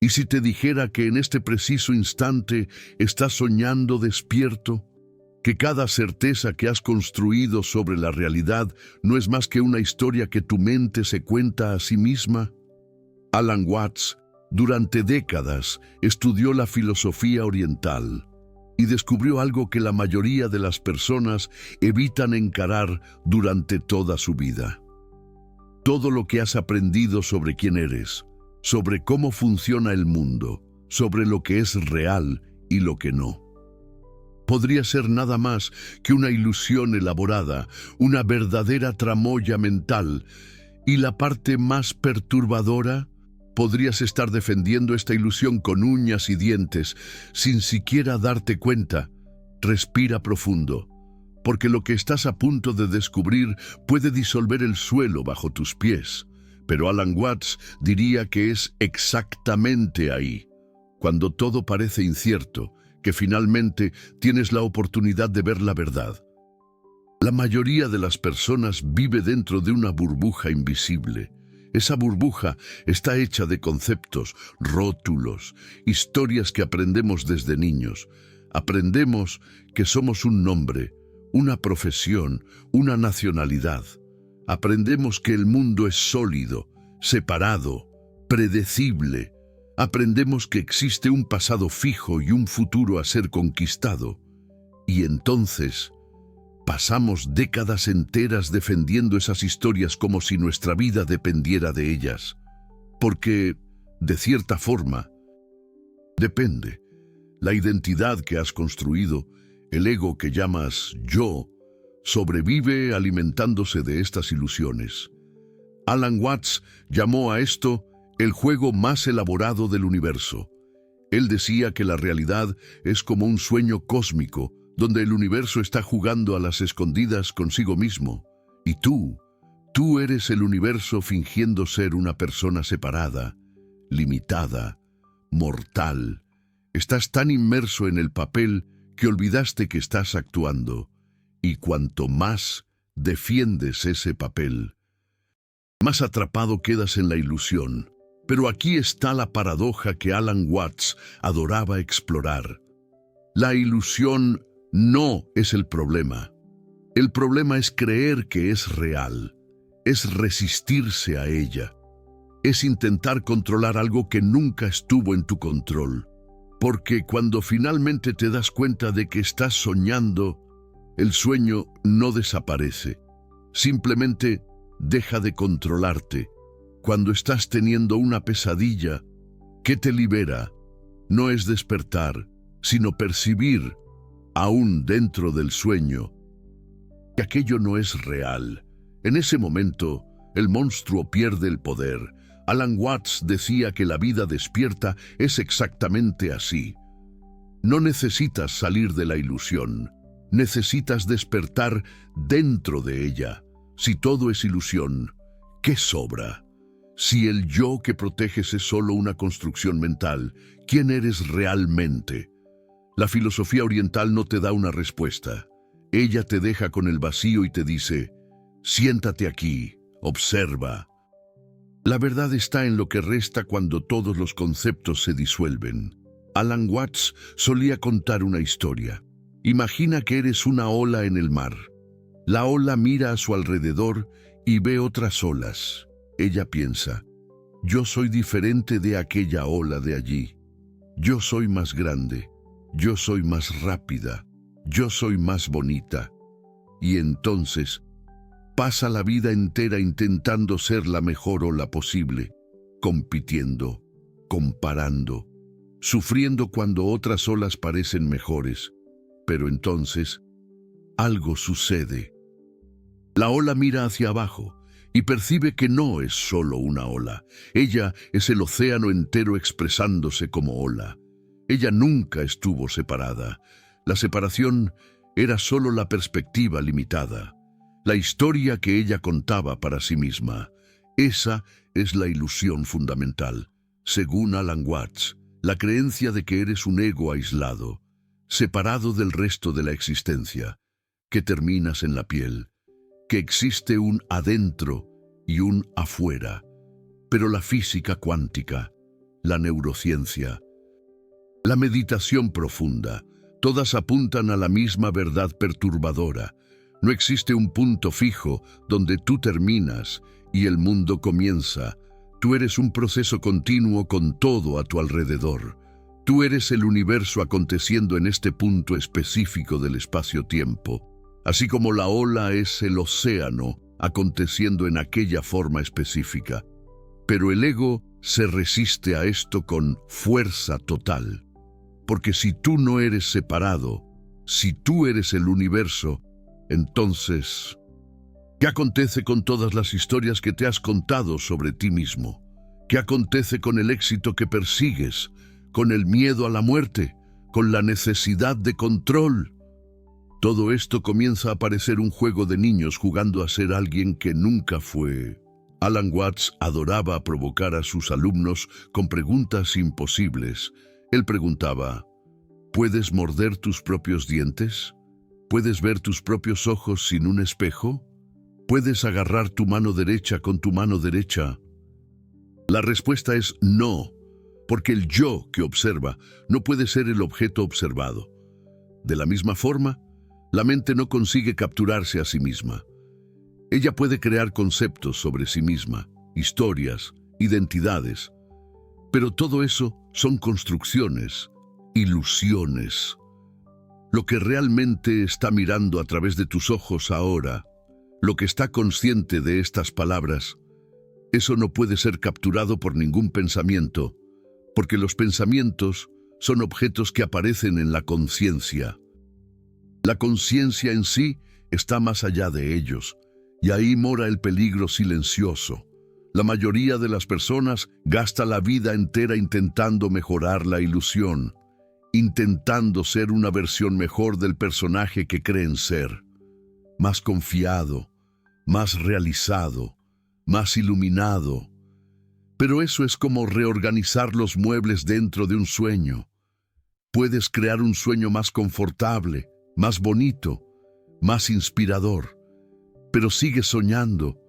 ¿Y si te dijera que en este preciso instante estás soñando despierto? Que cada certeza que has construido sobre la realidad no es más que una historia que tu mente se cuenta a sí misma. Alan Watts, durante décadas, estudió la filosofía oriental y descubrió algo que la mayoría de las personas evitan encarar durante toda su vida. Todo lo que has aprendido sobre quién eres, sobre cómo funciona el mundo, sobre lo que es real y lo que no, podría ser nada más que una ilusión elaborada, una verdadera tramoya mental. Y la parte más perturbadora, podrías estar defendiendo esta ilusión con uñas y dientes, sin siquiera darte cuenta. Respira profundo, porque lo que estás a punto de descubrir puede disolver el suelo bajo tus pies. Pero Alan Watts diría que es exactamente ahí, cuando todo parece incierto, que finalmente tienes la oportunidad de ver la verdad. La mayoría de las personas vive dentro de una burbuja invisible. Esa burbuja está hecha de conceptos, rótulos, historias que aprendemos desde niños. Aprendemos que somos un nombre, una profesión, una nacionalidad. Aprendemos que el mundo es sólido, separado, predecible. Aprendemos que existe un pasado fijo y un futuro a ser conquistado. Y entonces pasamos décadas enteras defendiendo esas historias como si nuestra vida dependiera de ellas. Porque, de cierta forma, depende. La identidad que has construido, el ego que llamas yo, sobrevive alimentándose de estas ilusiones. Alan Watts llamó a esto el juego más elaborado del universo. Él decía que la realidad es como un sueño cósmico, donde el universo está jugando a las escondidas consigo mismo. Y tú eres el universo fingiendo ser una persona separada, limitada, mortal. Estás tan inmerso en el papel que olvidaste que estás actuando. Y cuanto más defiendes ese papel, más atrapado quedas en la ilusión. Pero aquí está la paradoja que Alan Watts adoraba explorar. La ilusión no es el problema. El problema es creer que es real. Es resistirse a ella. Es intentar controlar algo que nunca estuvo en tu control. Porque cuando finalmente te das cuenta de que estás soñando, el sueño no desaparece. Simplemente deja de controlarte. Cuando estás teniendo una pesadilla, ¿qué te libera? No es despertar, sino percibir, aún dentro del sueño, que aquello no es real. En ese momento, el monstruo pierde el poder. Alan Watts decía que la vida despierta es exactamente así. No necesitas salir de la ilusión, necesitas despertar dentro de ella. Si todo es ilusión, ¿qué sobra? Si el yo que proteges es solo una construcción mental, ¿quién eres realmente? La filosofía oriental no te da una respuesta. Ella te deja con el vacío y te dice, siéntate aquí, observa. La verdad está en lo que resta cuando todos los conceptos se disuelven. Alan Watts solía contar una historia. Imagina que eres una ola en el mar. La ola mira a su alrededor y ve otras olas. Ella piensa, yo soy diferente de aquella ola de allí. Yo soy más grande, yo soy más rápida, yo soy más bonita. Y entonces pasa la vida entera intentando ser la mejor ola posible, compitiendo, comparando, sufriendo cuando otras olas parecen mejores. Pero entonces, algo sucede. La ola mira hacia abajo y percibe que no es solo una ola. Ella es el océano entero expresándose como ola. Ella nunca estuvo separada. La separación era solo la perspectiva limitada, la historia que ella contaba para sí misma. Esa es la ilusión fundamental. Según Alan Watts, la creencia de que eres un ego aislado, separado del resto de la existencia, que terminas en la piel, que existe un adentro y un afuera. Pero la física cuántica, la neurociencia, la meditación profunda, todas apuntan a la misma verdad perturbadora. No existe un punto fijo donde tú terminas y el mundo comienza. Tú eres un proceso continuo con todo a tu alrededor. Tú eres el universo aconteciendo en este punto específico del espacio-tiempo, así como la ola es el océano aconteciendo en aquella forma específica. Pero el ego se resiste a esto con fuerza total. Porque si tú no eres separado, si tú eres el universo, entonces, ¿qué acontece con todas las historias que te has contado sobre ti mismo? ¿Qué acontece con el éxito que persigues, con el miedo a la muerte, con la necesidad de control? Todo esto comienza a parecer un juego de niños jugando a ser alguien que nunca fue. Alan Watts adoraba provocar a sus alumnos con preguntas imposibles. Él preguntaba, ¿puedes morder tus propios dientes? ¿Puedes ver tus propios ojos sin un espejo? ¿Puedes agarrar tu mano derecha con tu mano derecha? La respuesta es no, porque el yo que observa no puede ser el objeto observado. De la misma forma, la mente no consigue capturarse a sí misma. Ella puede crear conceptos sobre sí misma, historias, identidades, pero todo eso son construcciones, ilusiones. Lo que realmente está mirando a través de tus ojos ahora, lo que está consciente de estas palabras, eso no puede ser capturado por ningún pensamiento, porque los pensamientos son objetos que aparecen en la conciencia. La conciencia en sí está más allá de ellos, y ahí mora el peligro silencioso. La mayoría de las personas gasta la vida entera intentando mejorar la ilusión, intentando ser una versión mejor del personaje que creen ser, más confiado, más realizado, más iluminado. Pero eso es como reorganizar los muebles dentro de un sueño. Puedes crear un sueño más confortable, más bonito, más inspirador, pero sigues soñando.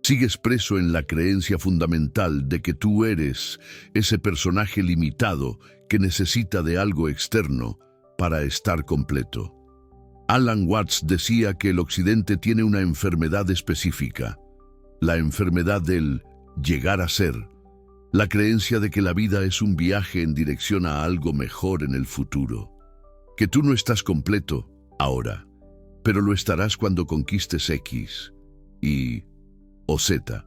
Sigues preso en la creencia fundamental de que tú eres ese personaje limitado que necesita de algo externo para estar completo. Alan Watts decía que el Occidente tiene una enfermedad específica, la enfermedad del llegar a ser, la creencia de que la vida es un viaje en dirección a algo mejor en el futuro, que tú no estás completo ahora, pero lo estarás cuando conquistes X, Y o Z,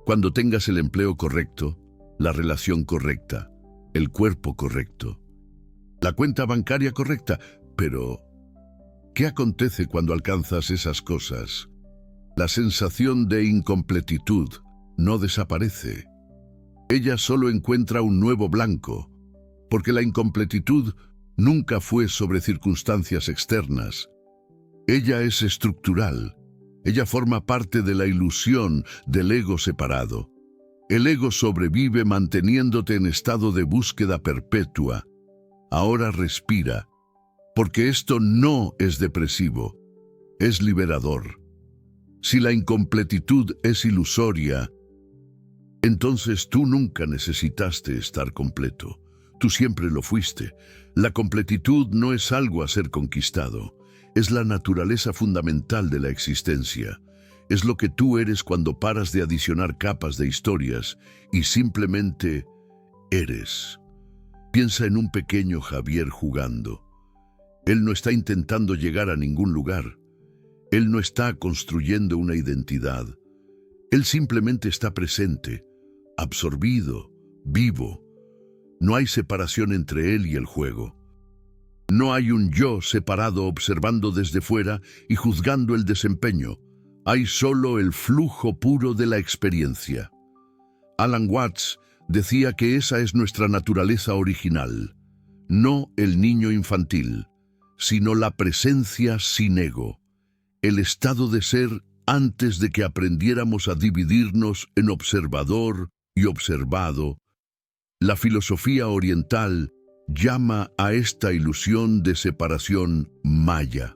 cuando tengas el empleo correcto, la relación correcta, el cuerpo correcto, la cuenta bancaria correcta. Pero, ¿qué acontece cuando alcanzas esas cosas? La sensación de incompletitud no desaparece. Ella solo encuentra un nuevo blanco, porque la incompletitud nunca fue sobre circunstancias externas. Ella es estructural. Ella forma parte de la ilusión del ego separado. El ego sobrevive manteniéndote en estado de búsqueda perpetua. Ahora respira, porque esto no es depresivo, es liberador. Si la incompletitud es ilusoria, entonces tú nunca necesitaste estar completo. Tú siempre lo fuiste. La completitud no es algo a ser conquistado. Es la naturaleza fundamental de la existencia. Es lo que tú eres cuando paras de adicionar capas de historias y simplemente eres. Piensa en un pequeño Javier jugando. Él no está intentando llegar a ningún lugar. Él no está construyendo una identidad. Él simplemente está presente, absorbido, vivo. No hay separación entre él y el juego. No hay un yo separado observando desde fuera y juzgando el desempeño. Hay solo el flujo puro de la experiencia. Alan Watts decía que esa es nuestra naturaleza original, no el niño infantil, sino la presencia sin ego, el estado de ser antes de que aprendiéramos a dividirnos en observador y observado. La filosofía oriental llama a esta ilusión de separación Maya.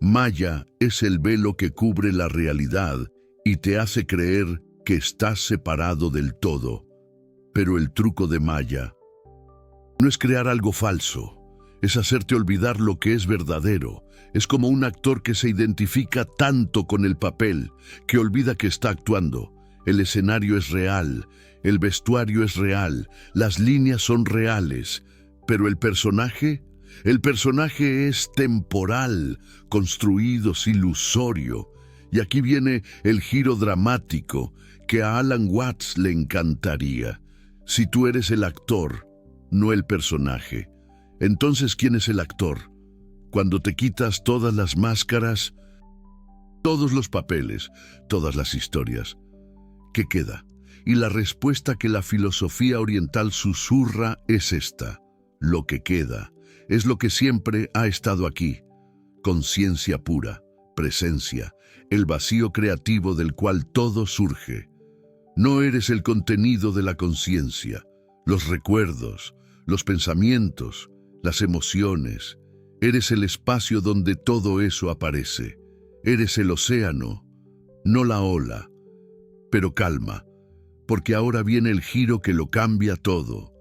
Maya es el velo que cubre la realidad y te hace creer que estás separado del todo. Pero el truco de Maya no es crear algo falso, es hacerte olvidar lo que es verdadero. Es como un actor que se identifica tanto con el papel que olvida que está actuando. El escenario es real, el vestuario es real, las líneas son reales, pero el personaje es temporal, construido, es ilusorio. Y aquí viene el giro dramático que a Alan Watts le encantaría. Si tú eres el actor, no el personaje, entonces ¿quién es el actor? Cuando te quitas todas las máscaras, todos los papeles, todas las historias, ¿qué queda? Y la respuesta que la filosofía oriental susurra es esta: lo que queda es lo que siempre ha estado aquí, conciencia pura, presencia, el vacío creativo del cual todo surge. No eres el contenido de la conciencia, los recuerdos, los pensamientos, las emociones. Eres el espacio donde todo eso aparece. Eres el océano, no la ola. Pero calma, porque ahora viene el giro que lo cambia todo.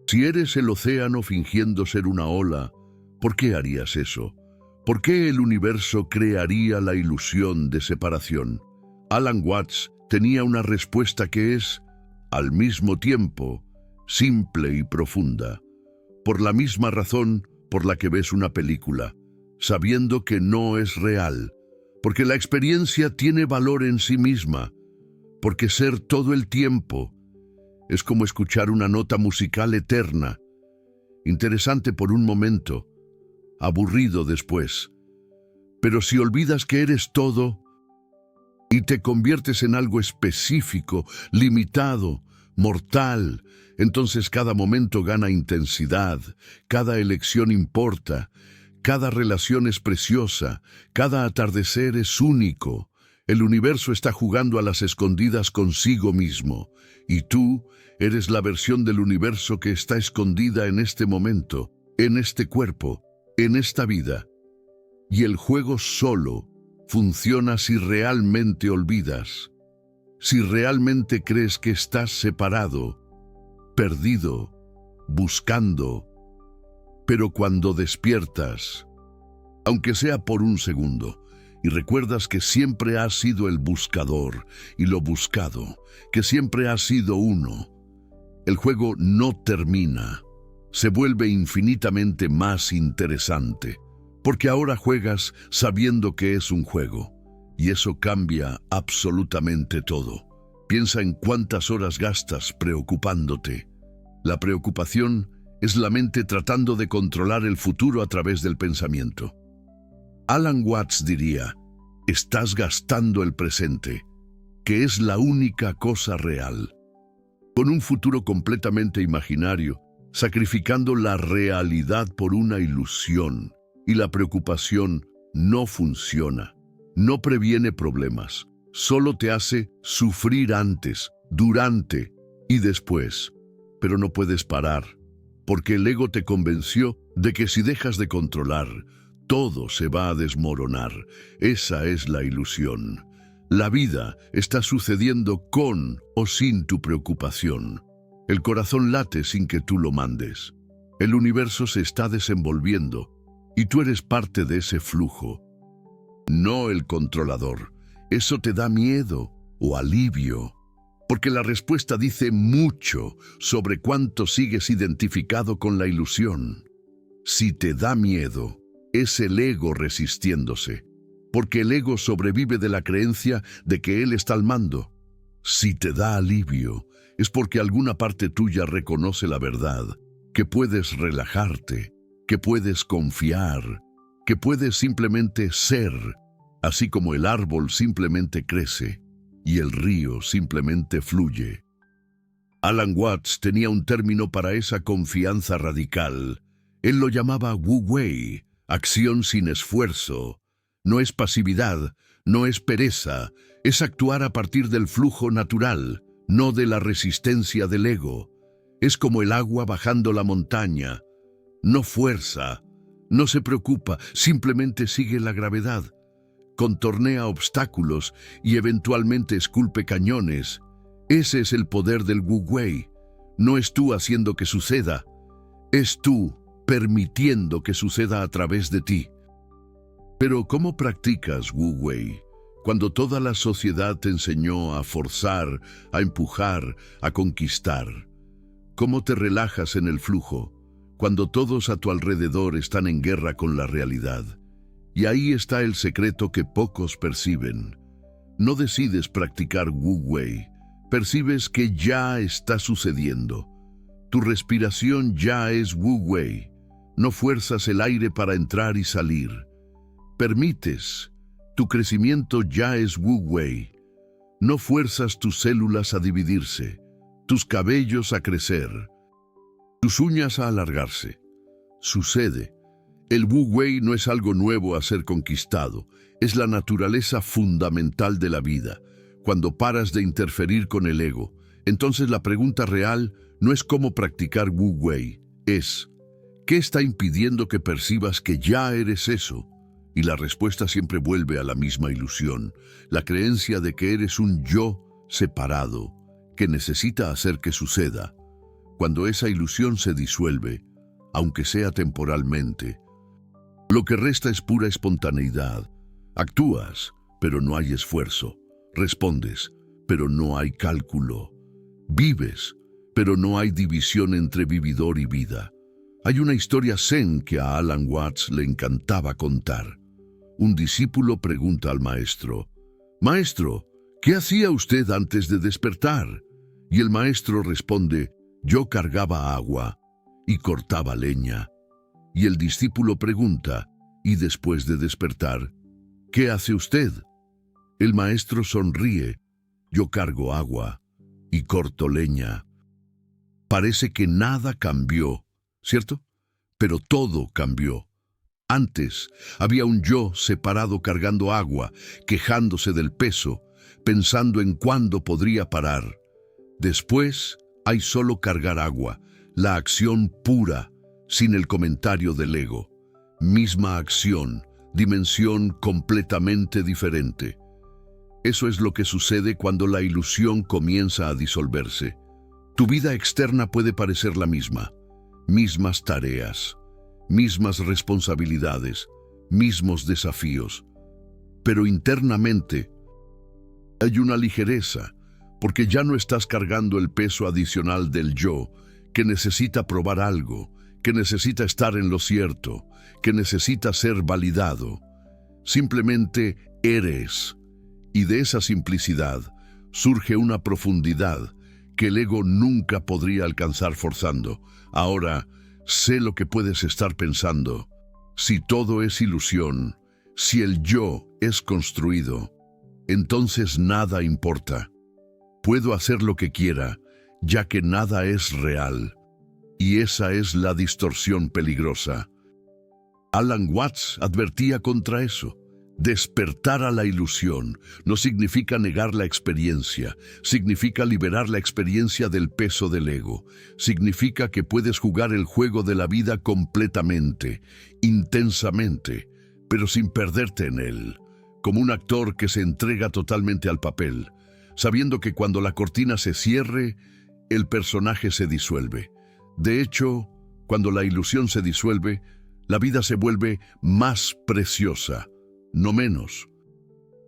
Si eres el océano fingiendo ser una ola, ¿por qué harías eso? ¿Por qué el universo crearía la ilusión de separación? Alan Watts tenía una respuesta que es, al mismo tiempo, simple y profunda. Por la misma razón por la que ves una película, sabiendo que no es real, porque la experiencia tiene valor en sí misma, porque ser todo el tiempo es como escuchar una nota musical eterna, interesante por un momento, aburrido después. Pero si olvidas que eres todo y te conviertes en algo específico, limitado, mortal, entonces cada momento gana intensidad, cada elección importa, cada relación es preciosa, cada atardecer es único. El universo está jugando a las escondidas consigo mismo, y tú eres la versión del universo que está escondida en este momento, en este cuerpo, en esta vida. Y el juego solo funciona si realmente olvidas, si realmente crees que estás separado, perdido, buscando. Pero cuando despiertas, aunque sea por un segundo, y recuerdas que siempre has sido el buscador y lo buscado, que siempre has sido uno, el juego no termina, se vuelve infinitamente más interesante, porque ahora juegas sabiendo que es un juego, y eso cambia absolutamente todo. Piensa en cuántas horas gastas preocupándote. La preocupación es la mente tratando de controlar el futuro a través del pensamiento. Alan Watts diría, estás gastando el presente, que es la única cosa real, con un futuro completamente imaginario, sacrificando la realidad por una ilusión. Y la preocupación no funciona, no previene problemas, solo te hace sufrir antes, durante y después. Pero no puedes parar, porque el ego te convenció de que si dejas de controlar, todo se va a desmoronar. Esa es la ilusión. La vida está sucediendo con o sin tu preocupación. El corazón late sin que tú lo mandes. El universo se está desenvolviendo y tú eres parte de ese flujo, no el controlador. Eso te da miedo o alivio, porque la respuesta dice mucho sobre cuánto sigues identificado con la ilusión. Si te da miedo, es el ego resistiéndose, porque el ego sobrevive de la creencia de que él está al mando. Si te da alivio, es porque alguna parte tuya reconoce la verdad, que puedes relajarte, que puedes confiar, que puedes simplemente ser, así como el árbol simplemente crece y el río simplemente fluye. Alan Watts tenía un término para esa confianza radical. Él lo llamaba Wu Wei, acción sin esfuerzo. No es pasividad, no es pereza, es actuar a partir del flujo natural, no de la resistencia del ego. Es como el agua bajando la montaña. No fuerza, no se preocupa, simplemente sigue la gravedad. Contornea obstáculos y eventualmente esculpe cañones. Ese es el poder del Wu Wei. No es tú haciendo que suceda, es tú permitiendo que suceda a través de ti. Pero ¿cómo practicas Wu Wei cuando toda la sociedad te enseñó a forzar, a empujar, a conquistar? ¿Cómo te relajas en el flujo cuando todos a tu alrededor están en guerra con la realidad? Y ahí está el secreto que pocos perciben. No decides practicar Wu Wei, percibes que ya está sucediendo. Tu respiración ya es Wu Wei. No fuerzas el aire para entrar y salir. Permites. Tu crecimiento ya es Wu Wei. No fuerzas tus células a dividirse, tus cabellos a crecer, tus uñas a alargarse. Sucede. El Wu Wei no es algo nuevo a ser conquistado, es la naturaleza fundamental de la vida. Cuando paras de interferir con el ego, entonces la pregunta real no es cómo practicar Wu Wei, es ¿qué está impidiendo que percibas que ya eres eso? Y la respuesta siempre vuelve a la misma ilusión, la creencia de que eres un yo separado, que necesita hacer que suceda. Cuando esa ilusión se disuelve, aunque sea temporalmente, lo que resta es pura espontaneidad. Actúas, pero no hay esfuerzo. Respondes, pero no hay cálculo. Vives, pero no hay división entre vividor y vida. Hay una historia zen que a Alan Watts le encantaba contar. Un discípulo pregunta al maestro, «Maestro, ¿qué hacía usted antes de despertar?» Y el maestro responde, «Yo cargaba agua y cortaba leña». Y el discípulo pregunta, «¿Y después de despertar, qué hace usted?» El maestro sonríe, «Yo cargo agua y corto leña». Parece que nada cambió, ¿cierto? Pero todo cambió. Antes había un yo separado cargando agua, quejándose del peso, pensando en cuándo podría parar. Después hay solo cargar agua, la acción pura, sin el comentario del ego. Misma acción, dimensión completamente diferente. Eso es lo que sucede cuando la ilusión comienza a disolverse. Tu vida externa puede parecer la misma, mismas tareas, mismas responsabilidades, mismos desafíos, pero internamente hay una ligereza, porque ya no estás cargando el peso adicional del yo, que necesita probar algo, que necesita estar en lo cierto, que necesita ser validado. Simplemente eres, y de esa simplicidad surge una profundidad que el ego nunca podría alcanzar forzando. Ahora, sé lo que puedes estar pensando. Si todo es ilusión, si el yo es construido, entonces nada importa. Puedo hacer lo que quiera, ya que nada es real. Y esa es la distorsión peligrosa. Alan Watts advertía contra eso. Despertar a la ilusión no significa negar la experiencia, significa liberar la experiencia del peso del ego, significa que puedes jugar el juego de la vida completamente, intensamente, pero sin perderte en él, como un actor que se entrega totalmente al papel, sabiendo que cuando la cortina se cierre, el personaje se disuelve. De hecho, cuando la ilusión se disuelve, la vida se vuelve más preciosa, no menos.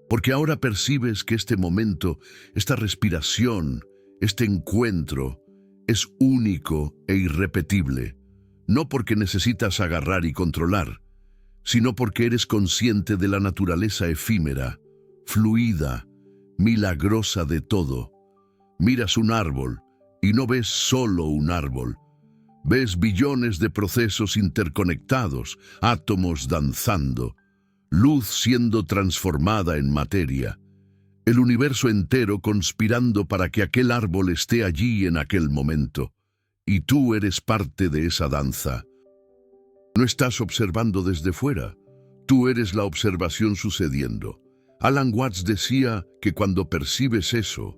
Porque ahora percibes que este momento, esta respiración, este encuentro, es único e irrepetible, no porque necesitas agarrar y controlar, sino porque eres consciente de la naturaleza efímera, fluida, milagrosa de todo. Miras un árbol y no ves solo un árbol. Ves billones de procesos interconectados, átomos danzando, luz siendo transformada en materia, el universo entero conspirando para que aquel árbol esté allí en aquel momento, y tú eres parte de esa danza. No estás observando desde fuera, tú eres la observación sucediendo. Alan Watts decía que cuando percibes eso,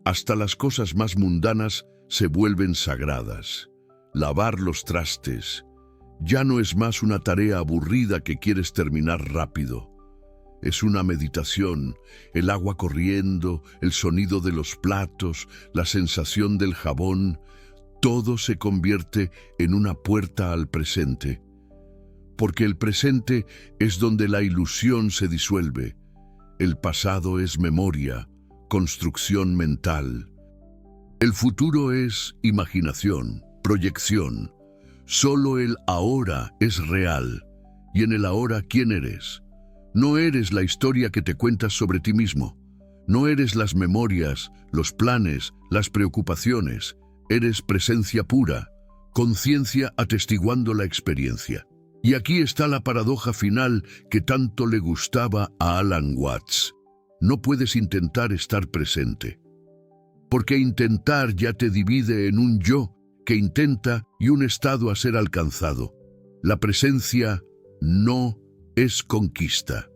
hasta las cosas más mundanas se vuelven sagradas. Lavar los trastes ya no es más una tarea aburrida que quieres terminar rápido. Es una meditación, el agua corriendo, el sonido de los platos, la sensación del jabón. todo se convierte en una puerta al presente, porque el presente es donde la ilusión se disuelve. El pasado es memoria, construcción mental. El futuro es imaginación, proyección. Solo el ahora es real. Y en el ahora, ¿quién eres? No eres la historia que te cuentas sobre ti mismo. No eres las memorias, los planes, las preocupaciones. Eres presencia pura, conciencia atestiguando la experiencia. Y aquí está la paradoja final que tanto le gustaba a Alan Watts. No puedes intentar estar presente, porque intentar ya te divide en un yo que intenta y un estado a ser alcanzado. La presencia no es conquista,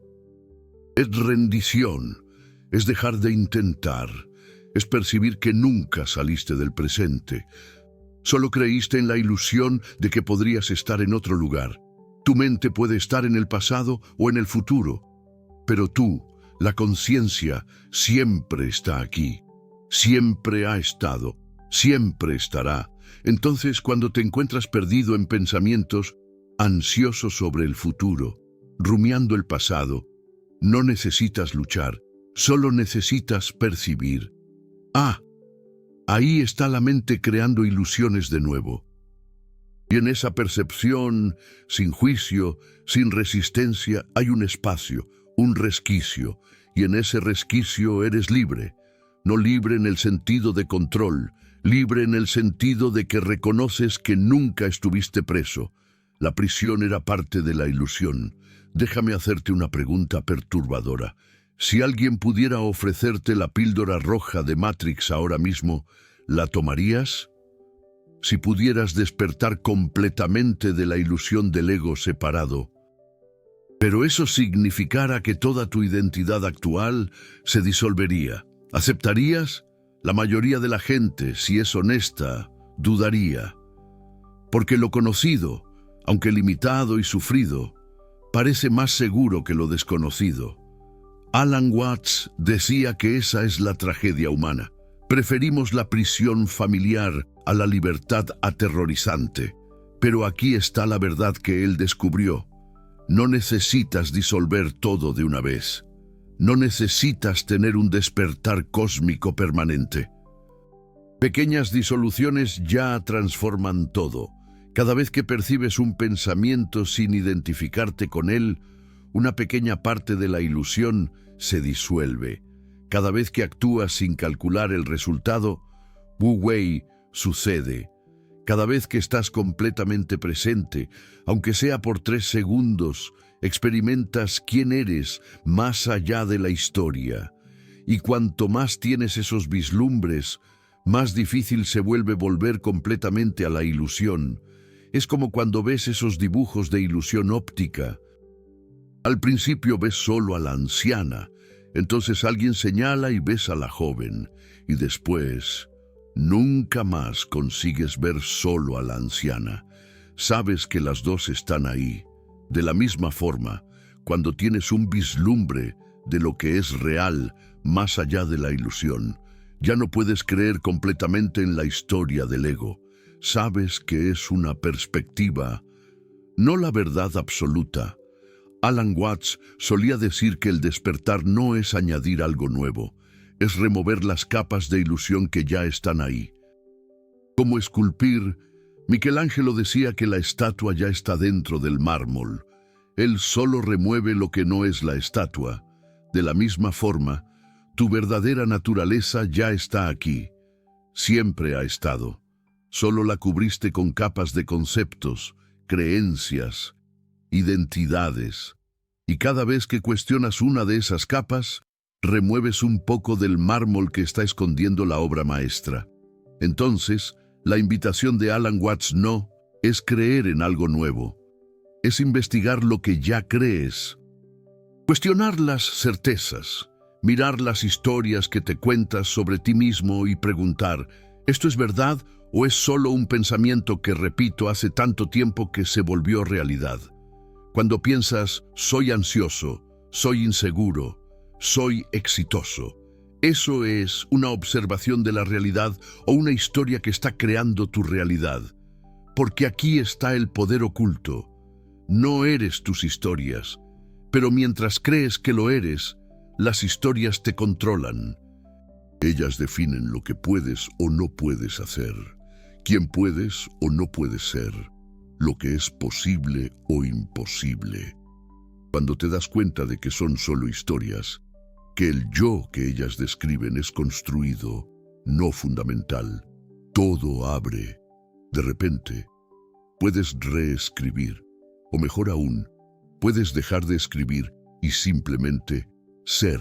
es rendición, es dejar de intentar, es percibir que nunca saliste del presente. Solo creíste en la ilusión de que podrías estar en otro lugar. Tu mente puede estar en el pasado o en el futuro, pero tú, la conciencia, siempre está aquí. Siempre ha estado, siempre estará. Entonces, cuando te encuentras perdido en pensamientos, ansioso sobre el futuro, rumiando el pasado, no necesitas luchar, solo necesitas percibir. Ahí está la mente creando ilusiones de nuevo. Y en esa percepción, sin juicio, sin resistencia, hay un espacio, un resquicio, y en ese resquicio eres libre. No libre en el sentido de control, libre en el sentido de que reconoces que nunca estuviste preso. La prisión era parte de la ilusión. Déjame hacerte una pregunta perturbadora. Si alguien pudiera ofrecerte la píldora roja de Matrix ahora mismo, ¿la tomarías? Si pudieras despertar completamente de la ilusión del ego separado, pero eso significara que toda tu identidad actual se disolvería. ¿Aceptarías? La mayoría de la gente, si es honesta, dudaría. Porque lo conocido, aunque limitado y sufrido, parece más seguro que lo desconocido. Alan Watts decía que esa es la tragedia humana. Preferimos la prisión familiar a la libertad aterrorizante. Pero aquí está la verdad que él descubrió. No necesitas disolver todo de una vez. No necesitas tener un despertar cósmico permanente. Pequeñas disoluciones ya transforman todo. Cada vez que percibes un pensamiento sin identificarte con él, una pequeña parte de la ilusión se disuelve. Cada vez que actúas sin calcular el resultado, Wu Wei sucede. Cada vez que estás completamente presente, aunque sea por 3 segundos, experimentas quién eres más allá de la historia. Y cuanto más tienes esos vislumbres, más difícil se vuelve volver completamente a la ilusión. Es como cuando ves esos dibujos de ilusión óptica. Al principio ves solo a la anciana, entonces alguien señala y ves a la joven, y después nunca más consigues ver solo a la anciana. Sabes que las dos están ahí. De la misma forma, cuando tienes un vislumbre de lo que es real más allá de la ilusión, ya no puedes creer completamente en la historia del ego. Sabes que es una perspectiva, no la verdad absoluta. Alan Watts solía decir que el despertar no es añadir algo nuevo, es remover las capas de ilusión que ya están ahí. Como esculpir, Michelangelo decía que la estatua ya está dentro del mármol. Él solo remueve lo que no es la estatua. De la misma forma, tu verdadera naturaleza ya está aquí. Siempre ha estado. Solo la cubriste con capas de conceptos, creencias, identidades. Y cada vez que cuestionas una de esas capas, remueves un poco del mármol que está escondiendo la obra maestra. Entonces, la invitación de Alan Watts no es creer en algo nuevo. Es investigar lo que ya crees. Cuestionar las certezas, mirar las historias que te cuentas sobre ti mismo y preguntar, ¿esto es verdad o es solo un pensamiento que repito hace tanto tiempo que se volvió realidad? Cuando piensas, soy ansioso, soy inseguro, soy exitoso, Eso es una observación de la realidad o una historia que está creando tu realidad. Porque aquí está el poder oculto. No eres tus historias, pero mientras crees que lo eres, las historias te controlan. Ellas definen lo que puedes o no puedes hacer, quién puedes o no puedes ser, lo que es posible o imposible. Cuando te das cuenta de que son solo historias, que el yo que ellas describen es construido, no fundamental, todo abre. De repente, puedes reescribir, o mejor aún, puedes dejar de escribir y simplemente ser.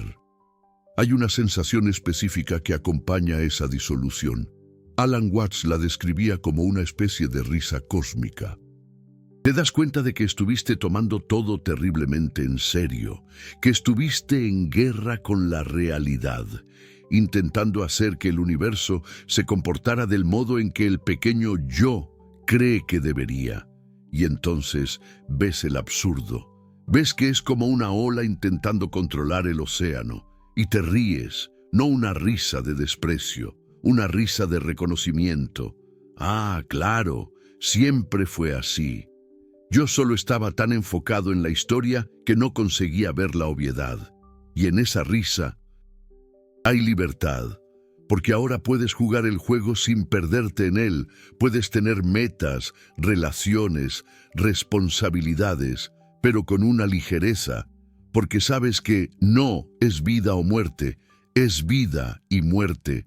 Hay una sensación específica que acompaña esa disolución. Alan Watts la describía como una especie de risa cósmica. Te das cuenta de que estuviste tomando todo terriblemente en serio, que estuviste en guerra con la realidad, intentando hacer que el universo se comportara del modo en que el pequeño yo cree que debería. Y entonces ves el absurdo. Ves que es como una ola intentando controlar el océano. Y te ríes, no una risa de desprecio, una risa de reconocimiento. Ah, claro, siempre fue así. Yo solo estaba tan enfocado en la historia que no conseguía ver la obviedad. Y en esa risa hay libertad, porque ahora puedes jugar el juego sin perderte en él. Puedes tener metas, relaciones, responsabilidades, pero con una ligereza, porque sabes que no es vida o muerte, es vida y muerte,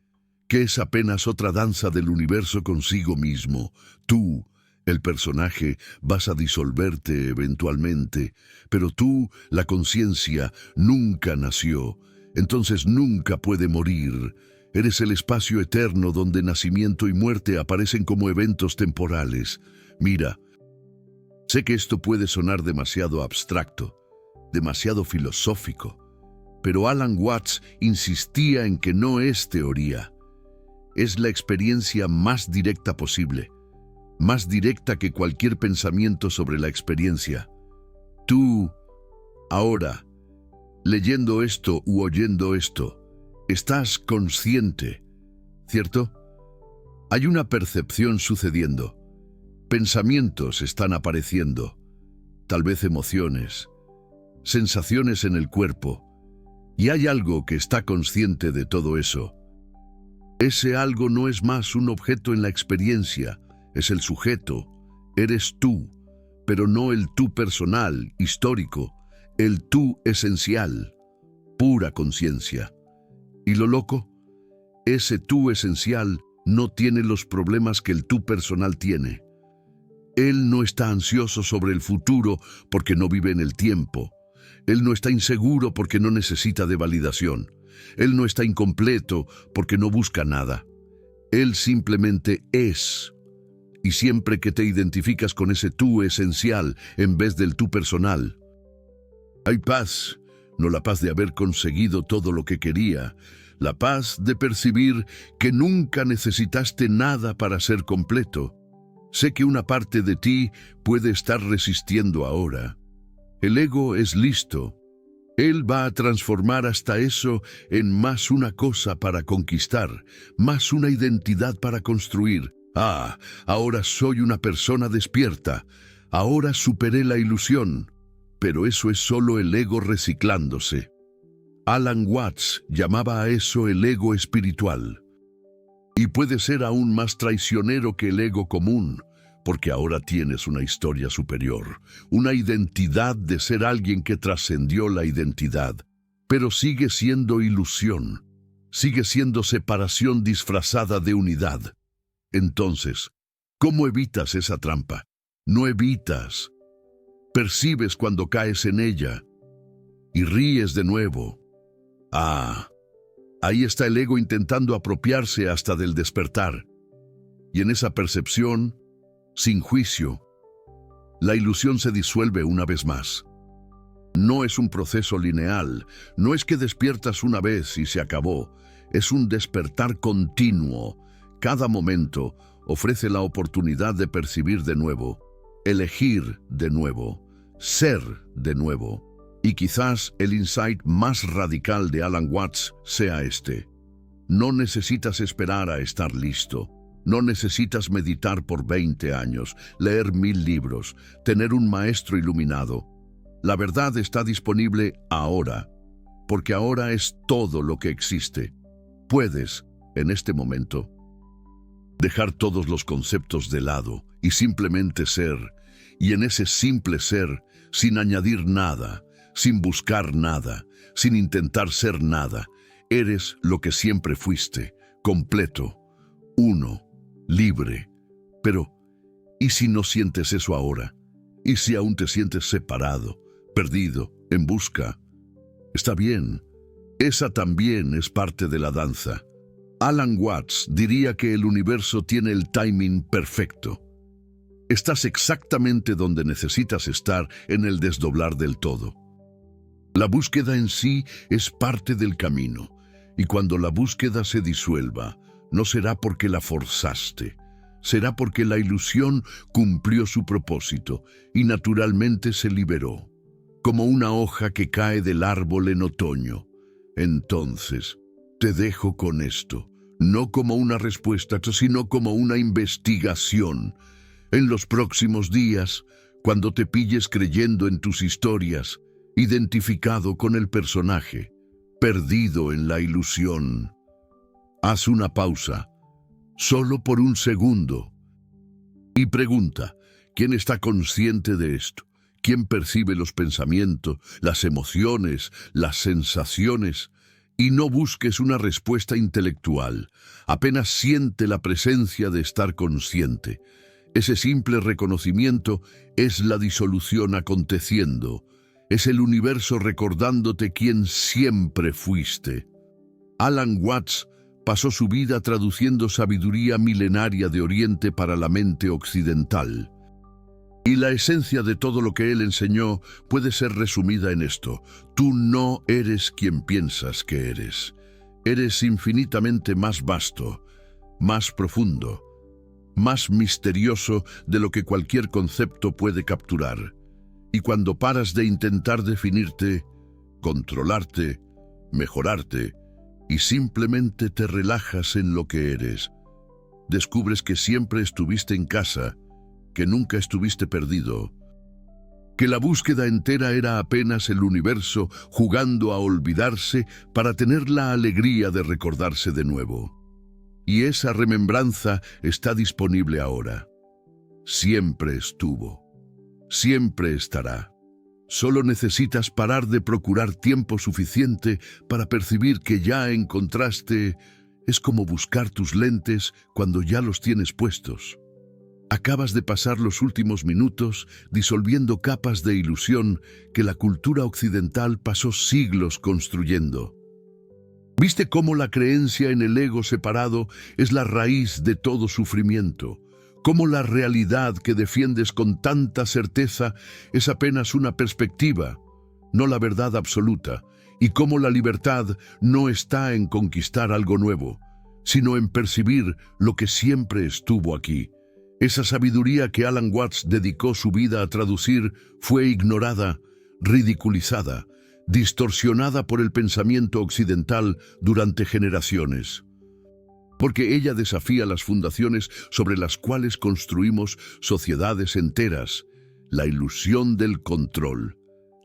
que es apenas otra danza del universo consigo mismo. Tú, el personaje, vas a disolverte eventualmente, pero tú, la conciencia, nunca nació, entonces nunca puede morir. Eres el espacio eterno donde nacimiento y muerte aparecen como eventos temporales. Mira, sé que esto puede sonar demasiado abstracto, demasiado filosófico, pero Alan Watts insistía en que no es teoría. Es la experiencia más directa posible, más directa que cualquier pensamiento sobre la experiencia. Tú, ahora, leyendo esto u oyendo esto, estás consciente, ¿cierto? Hay una percepción sucediendo. Pensamientos están apareciendo, tal vez emociones, sensaciones en el cuerpo, y hay algo que está consciente de todo eso. Ese algo no es más un objeto en la experiencia, es el sujeto, eres tú, pero no el tú personal, histórico, el tú esencial, pura conciencia. ¿Y lo loco? Ese tú esencial no tiene los problemas que el tú personal tiene. Él no está ansioso sobre el futuro porque no vive en el tiempo. Él no está inseguro porque no necesita de validación. Él no está incompleto porque no busca nada. Él simplemente es. Y siempre que te identificas con ese tú esencial en vez del tú personal, hay paz, no la paz de haber conseguido todo lo que quería, la paz de percibir que nunca necesitaste nada para ser completo. Sé que una parte de ti puede estar resistiendo ahora. El ego es listo. Él va a transformar hasta eso en más una cosa para conquistar, más una identidad para construir. Ah, ahora soy una persona despierta. Ahora superé la ilusión. Pero eso es solo el ego reciclándose. Alan Watts llamaba a eso el ego espiritual. Y puede ser aún más traicionero que el ego común, porque ahora tienes una historia superior, una identidad de ser alguien que trascendió la identidad, pero sigue siendo ilusión, sigue siendo separación disfrazada de unidad. Entonces, ¿cómo evitas esa trampa? No evitas. Percibes cuando caes en ella y ríes de nuevo. Ah, ahí está el ego intentando apropiarse hasta del despertar. Y en esa percepción, sin juicio, la ilusión se disuelve una vez más. No es un proceso lineal, no es que despiertas una vez y se acabó, es un despertar continuo. Cada momento ofrece la oportunidad de percibir de nuevo, elegir de nuevo, ser de nuevo. Y quizás el insight más radical de Alan Watts sea este. No necesitas esperar a estar listo. No necesitas meditar por 20 años, leer 1000 libros, tener un maestro iluminado. La verdad está disponible ahora, porque ahora es todo lo que existe. Puedes, en este momento, dejar todos los conceptos de lado y simplemente ser, y en ese simple ser, sin añadir nada, sin buscar nada, sin intentar ser nada, eres lo que siempre fuiste, completo, uno, libre. Pero, ¿y si no sientes eso ahora? ¿Y si aún te sientes separado, perdido, en busca? Está bien, esa también es parte de la danza. Alan Watts diría que el universo tiene el timing perfecto. Estás exactamente donde necesitas estar en el desdoblar del todo. La búsqueda en sí es parte del camino, y cuando la búsqueda se disuelva, no será porque la forzaste, será porque la ilusión cumplió su propósito y naturalmente se liberó, como una hoja que cae del árbol en otoño. Entonces, te dejo con esto, no como una respuesta, sino como una investigación. En los próximos días, cuando te pilles creyendo en tus historias, identificado con el personaje, perdido en la ilusión, haz una pausa, solo por un segundo, y pregunta, ¿quién está consciente de esto? ¿Quién percibe los pensamientos, las emociones, las sensaciones? Y no busques una respuesta intelectual, apenas siente la presencia de estar consciente. Ese simple reconocimiento es la disolución aconteciendo, es el universo recordándote quién siempre fuiste. Alan Watts pasó su vida traduciendo sabiduría milenaria de Oriente para la mente occidental. Y la esencia de todo lo que él enseñó puede ser resumida en esto: tú no eres quien piensas que eres. Eres infinitamente más vasto, más profundo, más misterioso de lo que cualquier concepto puede capturar. Y cuando paras de intentar definirte, controlarte, mejorarte, y simplemente te relajas en lo que eres, descubres que siempre estuviste en casa, que nunca estuviste perdido, que la búsqueda entera era apenas el universo jugando a olvidarse para tener la alegría de recordarse de nuevo. Y esa remembranza está disponible ahora. Siempre estuvo. Siempre estará. Solo necesitas parar de procurar tiempo suficiente para percibir que ya encontraste. Es como buscar tus lentes cuando ya los tienes puestos. Acabas de pasar los últimos minutos disolviendo capas de ilusión que la cultura occidental pasó siglos construyendo. ¿Viste cómo la creencia en el ego separado es la raíz de todo sufrimiento? Cómo la realidad que defiendes con tanta certeza es apenas una perspectiva, no la verdad absoluta, y cómo la libertad no está en conquistar algo nuevo, sino en percibir lo que siempre estuvo aquí. Esa sabiduría que Alan Watts dedicó su vida a traducir fue ignorada, ridiculizada, distorsionada por el pensamiento occidental durante generaciones. Porque ella desafía las fundaciones sobre las cuales construimos sociedades enteras, la ilusión del control,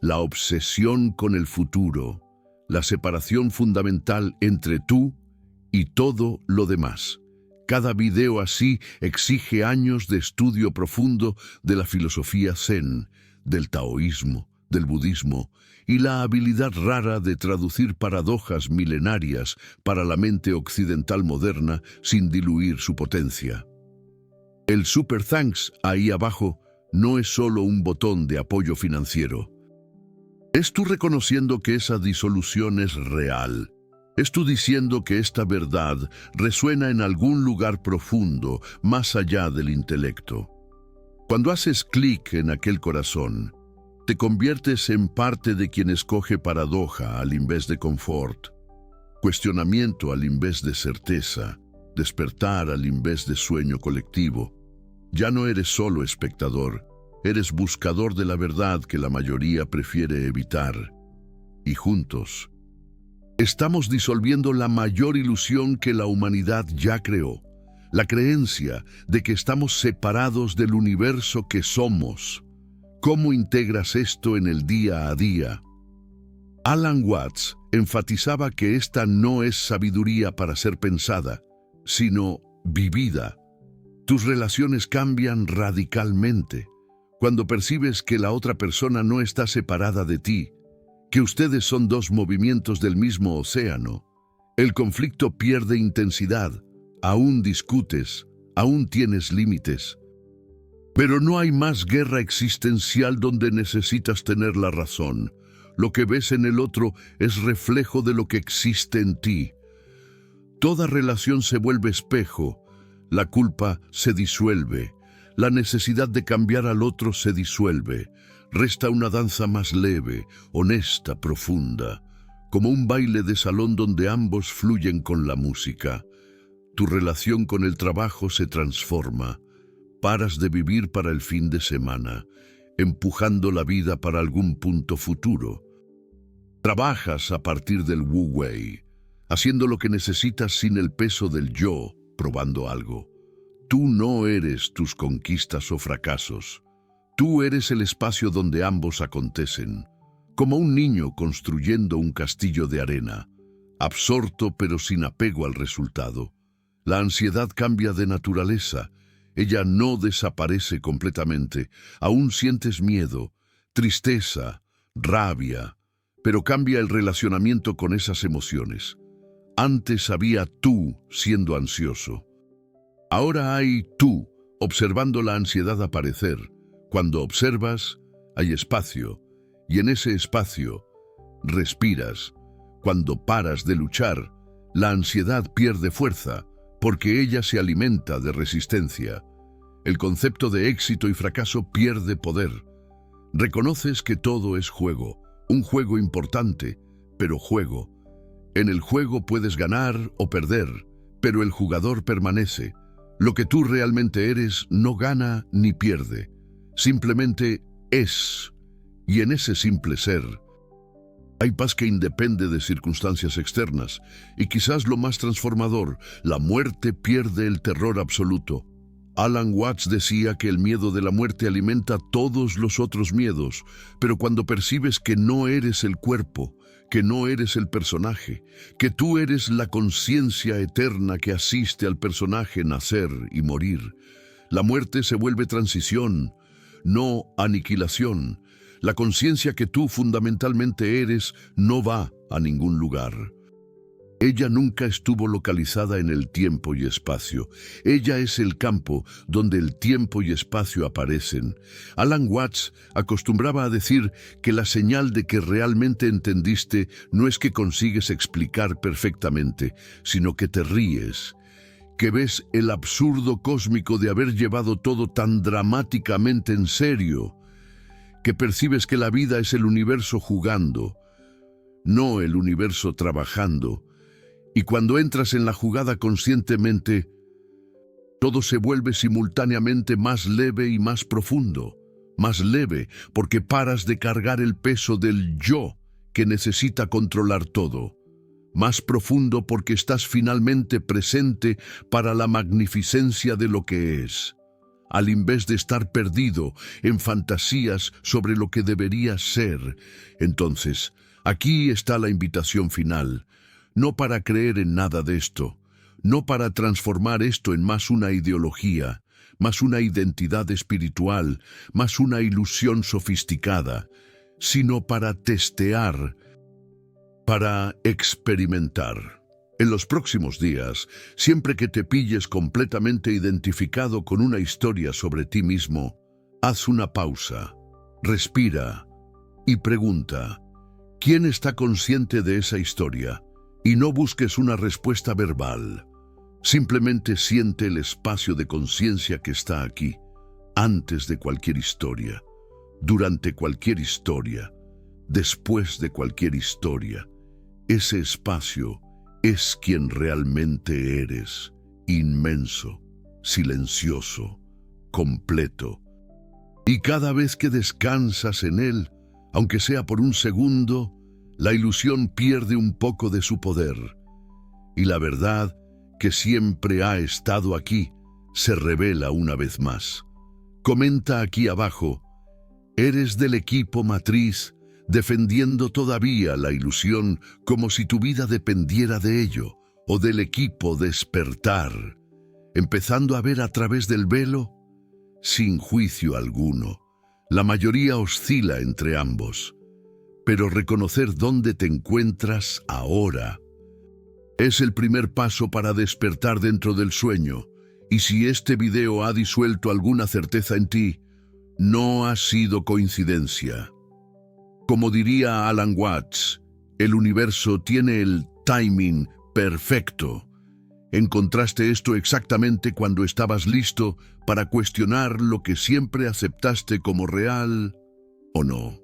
la obsesión con el futuro, la separación fundamental entre tú y todo lo demás. Cada video así exige años de estudio profundo de la filosofía zen, del taoísmo, del budismo, y la habilidad rara de traducir paradojas milenarias para la mente occidental moderna sin diluir su potencia. El Super Thanks ahí abajo no es solo un botón de apoyo financiero. Es tú reconociendo que esa disolución es real. Es tú diciendo que esta verdad resuena en algún lugar profundo, más allá del intelecto. Cuando haces clic en aquel corazón, te conviertes en parte de quien escoge paradoja al invés de confort, cuestionamiento al invés de certeza, despertar al invés de sueño colectivo. Ya no eres solo espectador, eres buscador de la verdad que la mayoría prefiere evitar. y juntos. Estamos disolviendo la mayor ilusión que la humanidad ya creó, la creencia de que estamos separados del universo que somos. ¿Cómo integras esto en el día a día? Alan Watts enfatizaba que esta no es sabiduría para ser pensada, sino vivida. Tus relaciones cambian radicalmente cuando percibes que la otra persona no está separada de ti, que ustedes son dos movimientos del mismo océano. El conflicto pierde intensidad, aún discutes, aún tienes límites. Pero no hay más guerra existencial donde necesitas tener la razón. Lo que ves en el otro es reflejo de lo que existe en ti. Toda relación se vuelve espejo, la culpa se disuelve, la necesidad de cambiar al otro se disuelve. Resta una danza más leve, honesta, profunda, como un baile de salón donde ambos fluyen con la música. Tu relación con el trabajo se transforma. Paras de vivir para el fin de semana, empujando la vida para algún punto futuro. Trabajas a partir del Wu Wei, haciendo lo que necesitas sin el peso del yo, probando algo. Tú no eres tus conquistas o fracasos. Tú eres el espacio donde ambos acontecen, como un niño construyendo un castillo de arena, absorto pero sin apego al resultado. La ansiedad cambia de naturaleza. Ella no desaparece completamente. Aún sientes miedo, tristeza, rabia, pero cambia el relacionamiento con esas emociones. Antes había tú siendo ansioso. Ahora hay tú observando la ansiedad aparecer. Cuando observas, hay espacio, y en ese espacio respiras. Cuando paras de luchar, la ansiedad pierde fuerza, porque ella se alimenta de resistencia. El concepto de éxito y fracaso pierde poder. Reconoces que todo es juego, un juego importante, pero juego. En el juego puedes ganar o perder, pero el jugador permanece. Lo que tú realmente eres no gana ni pierde. Simplemente es, y en ese simple ser, hay paz que independe de circunstancias externas, y quizás lo más transformador, la muerte pierde el terror absoluto. Alan Watts decía que el miedo de la muerte alimenta todos los otros miedos, pero cuando percibes que no eres el cuerpo, que no eres el personaje, que tú eres la conciencia eterna que asiste al personaje nacer y morir, la muerte se vuelve transición, no aniquilación. La conciencia que tú fundamentalmente eres no va a ningún lugar. Ella nunca estuvo localizada en el tiempo y espacio. Ella es el campo donde el tiempo y espacio aparecen. Alan Watts acostumbraba a decir que la señal de que realmente entendiste no es que consigues explicar perfectamente, sino que te ríes, que ves el absurdo cósmico de haber llevado todo tan dramáticamente en serio, que percibes que la vida es el universo jugando, no el universo trabajando. Y cuando entras en la jugada conscientemente, todo se vuelve simultáneamente más leve y más profundo. Más leve porque paras de cargar el peso del yo que necesita controlar todo. Más profundo porque estás finalmente presente para la magnificencia de lo que es, al invés de estar perdido en fantasías sobre lo que debería ser. Entonces, aquí está la invitación final. No para creer en nada de esto, no para transformar esto en más una ideología, más una identidad espiritual, más una ilusión sofisticada, sino para testear, para experimentar. En los próximos días, siempre que te pilles completamente identificado con una historia sobre ti mismo, haz una pausa, respira y pregunta, ¿quién está consciente de esa historia? Y no busques una respuesta verbal. Simplemente siente el espacio de conciencia que está aquí, antes de cualquier historia, durante cualquier historia, después de cualquier historia. Ese espacio es quien realmente eres, inmenso, silencioso, completo. Y cada vez que descansas en él, aunque sea por un segundo, la ilusión pierde un poco de su poder, y la verdad, que siempre ha estado aquí, se revela una vez más. Comenta aquí abajo, ¿eres del equipo matriz, defendiendo todavía la ilusión como si tu vida dependiera de ello, o del equipo despertar, empezando a ver a través del velo? Sin juicio alguno, la mayoría oscila entre ambos, pero reconocer dónde te encuentras ahora es el primer paso para despertar dentro del sueño, y si este video ha disuelto alguna certeza en ti, no ha sido coincidencia. Como diría Alan Watts, el universo tiene el timing perfecto. Encontraste esto exactamente cuando estabas listo para cuestionar lo que siempre aceptaste como real, ¿o no?